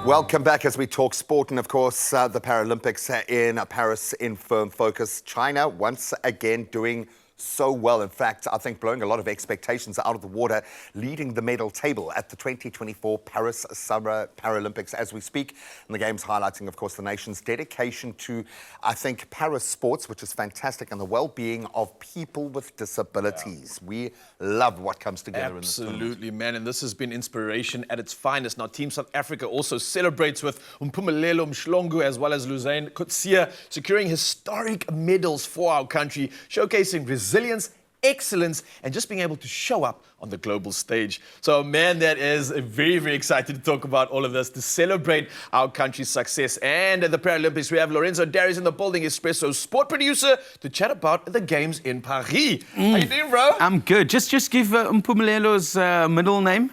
Welcome back as we talk sport and, of course, the Paralympics in Paris in firm focus. China once again doing so well. In fact, I think blowing a lot of expectations out of the water, leading the medal table at the 2024 Paris Summer Paralympics as we speak. And the Games highlighting, of course, the nation's dedication to, I think, Paris sports, which is fantastic, and the well-being of people with disabilities. We love what comes together in this tournament. Absolutely, man. And this has been inspiration at its finest. Now, Team South Africa also celebrates with Mpumelelo Mhlongo as well as Luzane Kutsia, securing historic medals for our country, showcasing resilience, excellence, and just being able to show up on the global stage. So, man, that is very, very excited to talk about all of this, to celebrate our country's success. And at the Paralympics, we have Lorenzo Darius in the building, Expresso sport producer, to chat about the Games in Paris. How you doing, bro? I'm good. Just give Mpumelo's middle name.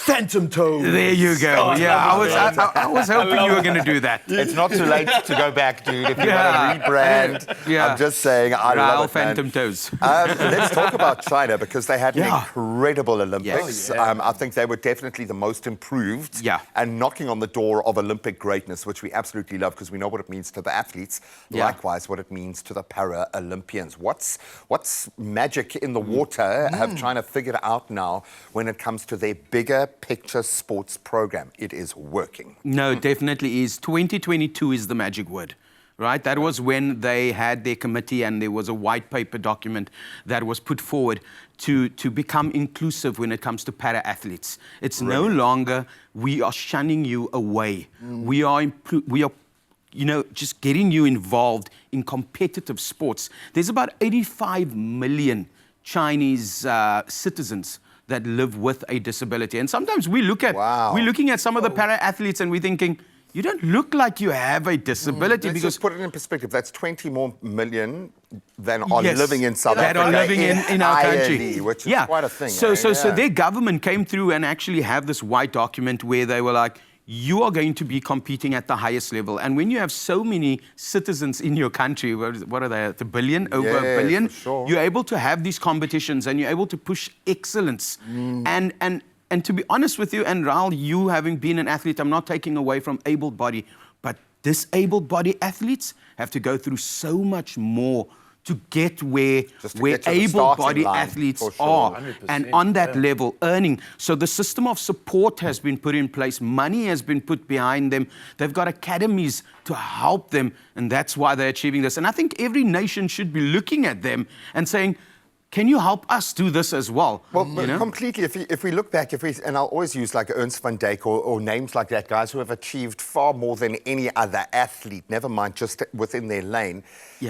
Phantom Toes. There you go. Oh, I was hoping you were going to do that. It's not too late to go back, dude. If you want to rebrand, I'm just saying, I love it, Phantom Toes. Let's talk about China, because they had an incredible Olympics. Yes. I think they were definitely the most improved and knocking on the door of Olympic greatness, which we absolutely love because we know what it means to the athletes, likewise what it means to the Paralympians. What's magic in the water have China figured out now when it comes to their bigger picture sports program? It is working. No, definitely is. 2022 is the magic word, right? That was when they had their committee and there was a white paper document that was put forward to become inclusive when it comes to para-athletes. It's no longer, we are shunning you away. We are just getting you involved in competitive sports. There's about 85 million Chinese citizens that live with a disability. And sometimes we're looking at some of the para-athletes and we're thinking, you don't look like you have a disability. Let's because just put it in perspective. That's 20 more million than are living in South Africa. That are living in our country. Which is quite a thing. So their government came through and actually have this white document where they were like, you are going to be competing at the highest level. And when you have so many citizens in your country, what are they, a billion, over a billion, you're able to have these competitions and you're able to push excellence. And to be honest with you, and Raul, you having been an athlete, I'm not taking away from able-bodied, but disabled-body athletes have to go through so much more to get where able-bodied athletes are, and on that level, earning. So the system of support has been put in place. Money has been put behind them. They've got academies to help them, and that's why they're achieving this. And I think every nation should be looking at them and saying, can you help us do this as well? Well, completely. If we look back, and I'll always use like Ernst van Dijk or names like that, guys who have achieved far more than any other athlete, never mind just within their lane.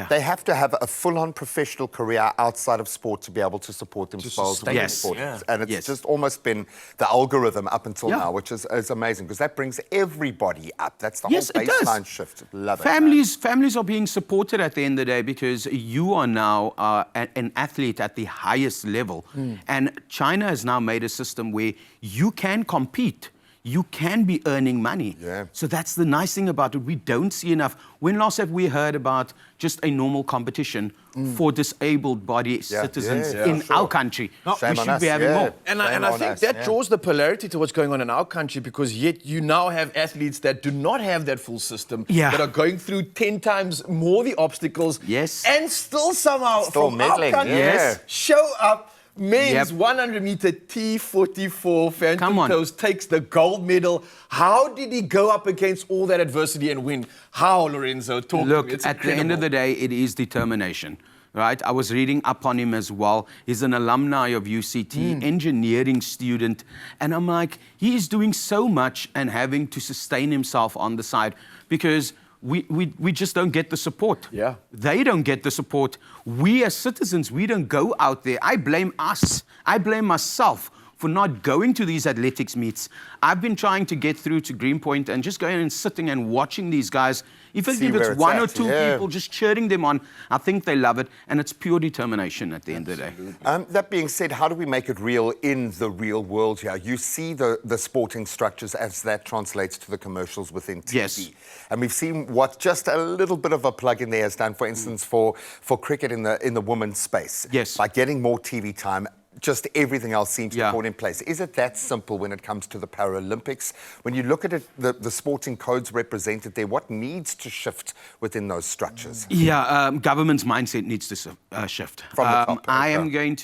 They have to have a full-on professional career outside of sport to be able to support themselves within sport. And it's just almost been the algorithm up until now, which is amazing, because that brings everybody up. That's the whole baseline shift. Love it. Families are being supported at the end of the day because you are now an athlete at the highest level. And China has now made a system where you can compete. You can be earning money. So that's the nice thing about it. We don't see enough. When last have we heard about just a normal competition for disabled body citizens in our country? We should be having more. And I think that draws the polarity to what's going on in our country, because yet you now have athletes that do not have that full system, that are going through 10 times more the obstacles, and still somehow from meddling, our country show up. Men's 100-meter T44, Phantom Toes takes the gold medal. How did he go up against all that adversity and win? How, Lorenzo? Talk to me. Look, at the end of the day, it is determination, right? I was reading up on him as well. He's an alumni of UCT, engineering student. And I'm like, he is doing so much and having to sustain himself on the side because we just don't get the support. They don't get the support. We as citizens, we don't go out there. I blame us. I blame myself for not going to these athletics meets. I've been trying to get through to Greenpoint and just going and sitting and watching these guys. Even if it's one or two people just cheering them on, I think they love it, and it's pure determination at the end of the day. That being said, how do we make it real in the real world here? You see the sporting structures as that translates to the commercials within TV. And we've seen what just a little bit of a plug in there has done, for instance, for cricket in the women's space. By getting more TV time, just everything else seems to Yeah. fall in place. Is it that simple when it comes to the Paralympics? When you look at it, the sporting codes represented there, what needs to shift within those structures? Yeah, government's mindset needs to shift. From the top, I'm okay.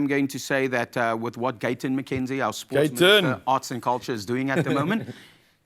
going to say that with what Gayton McKenzie, our sports Gayton. minister, arts and culture, is doing at the moment,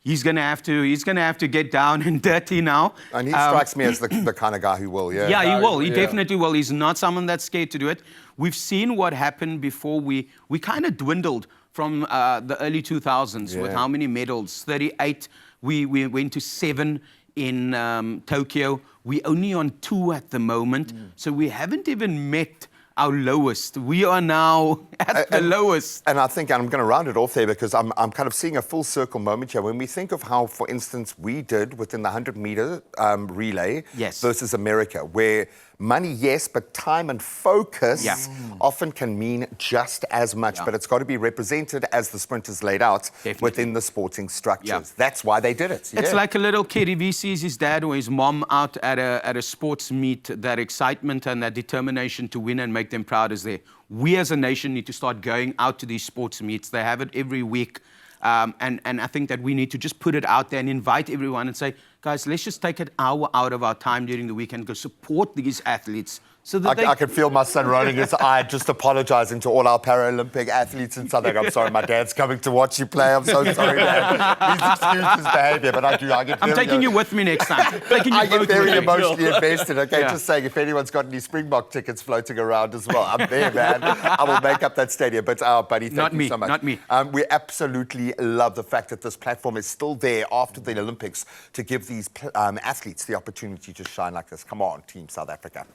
he's going to have to get down and dirty now. And he strikes me as the kind of guy who will, yeah. Yeah, he will. He Yeah. definitely will. He's not someone that's scared to do it. We've seen what happened before. We kind of dwindled from the early 2000s with Yeah. how many medals? 38. We went to 7 in Tokyo. We're only on 2 at the moment. So we haven't even met our lowest. We are now at the lowest. And I think, and I'm going to round it off there because I'm kind of seeing a full circle moment here. When we think of how, for instance, we did within the 100-meter relay Yes. versus America, where money, yes, but time and focus Yeah. often can mean just as much, Yeah. but it's got to be represented as the sprinters laid out Definitely. within the sporting structures. Yeah. That's why they did it. It's yeah. like a little kid. If he sees his dad or his mom out at a sports meet, that excitement and that determination to win and make them proud is there. We as a nation need to start going out to these sports meets. They have it every week. And I think that we need to just put it out there and invite everyone and say, guys, let's just take an hour out of our time during the week and go support these athletes. So that I can feel my son rolling his eye, just apologizing to all our Paralympic athletes in South Africa. I'm sorry, my dad's coming to watch you play. I'm so sorry, Dad. Please excuse his behavior, but I get I'm very, taking you with me next time. Taking you I get both very with me. emotionally invested. Okay, Yeah. just saying, if anyone's got any Springbok tickets floating around as well, I'm there, man. I will make up that stadium. But, buddy, thank Not you me, so much. not me. We absolutely love the fact that this platform is still there after the Olympics to give these athletes the opportunity to shine like this. Come on, Team South Africa.